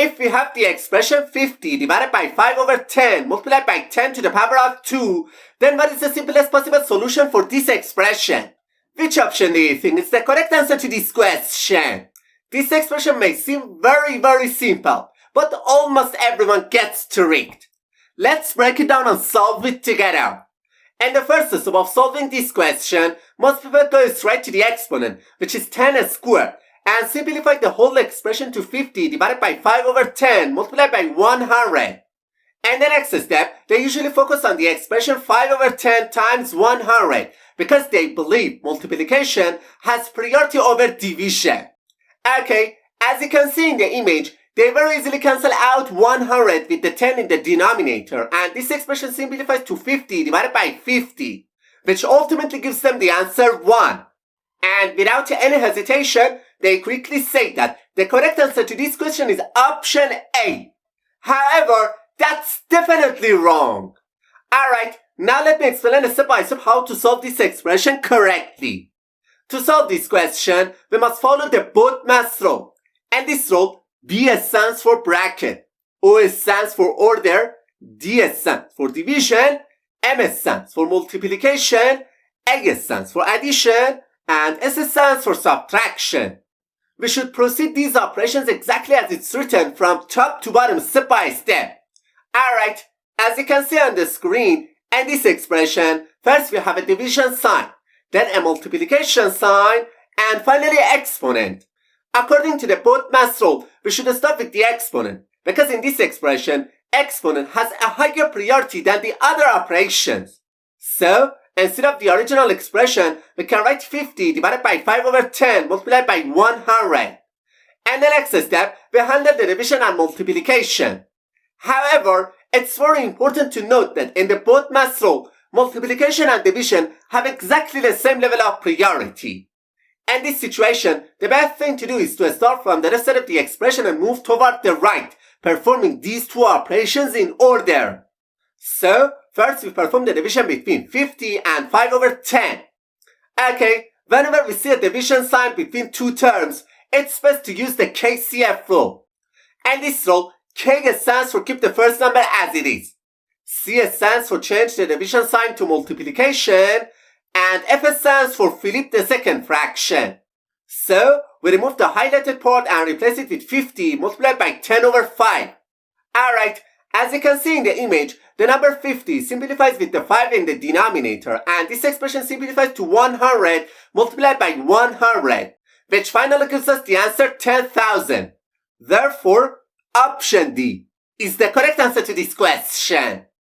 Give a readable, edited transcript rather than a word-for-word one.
If we have the expression 50 divided by 5 over 10 multiplied by 10 to the power of 2, then what is the simplest possible solution for this expression? Which option do you think is the correct answer to this question? This expression may seem very simple, but almost everyone gets tricked. Let's break it down and solve it together. And the first step of solving this question, most people go straight to the exponent, which is 10 squared, and simplify the whole expression to 50 divided by 5 over 10 multiplied by 100. And the next step, they usually focus on the expression 5 over 10 times 100 because they believe multiplication has priority over division. Okay, as you can see in the image, they very easily cancel out 100 with the 10 in the denominator, and this expression simplifies to 50 divided by 50, which ultimately gives them the answer 1. And without any hesitation, they quickly say that the correct answer to this question is option A. However, that's definitely wrong. Alright, now let me explain step by step how to solve this expression correctly. To solve this question, we must follow the BODMAS rule. And this rule, B stands for bracket, O stands for order, D stands for division, M stands for multiplication, A stands for addition, and S stands for subtraction. We should proceed these operations exactly as it's written from top to bottom step by step. Alright, as you can see on the screen, in this expression, first we have a division sign, then a multiplication sign, and finally exponent. According to the BODMAS rule, we should start with the exponent, because in this expression, exponent has a higher priority than the other operations. So, instead of the original expression, we can write 50 divided by 5 over 10 multiplied by 100. And the next step, we handle the division and multiplication. However, it's very important to note that in the BODMAS rule, multiplication and division have exactly the same level of priority. In this situation, the best thing to do is to start from the left side of the expression and move toward the right, performing these two operations in order. So, first we perform the division between 50 and 5 over 10. Okay, whenever we see a division sign between two terms, it's best to use the KCF rule. And this rule, K stands for keep the first number as it is, C stands for change the division sign to multiplication, and F stands for flip the second fraction. So, we remove the highlighted part and replace it with 50 multiplied by 10 over 5. Alright, as you can see in the image, the number 50 simplifies with the 5 in the denominator, and this expression simplifies to 100 multiplied by 100, which finally gives us the answer 10,000. Therefore, option D is the correct answer to this question.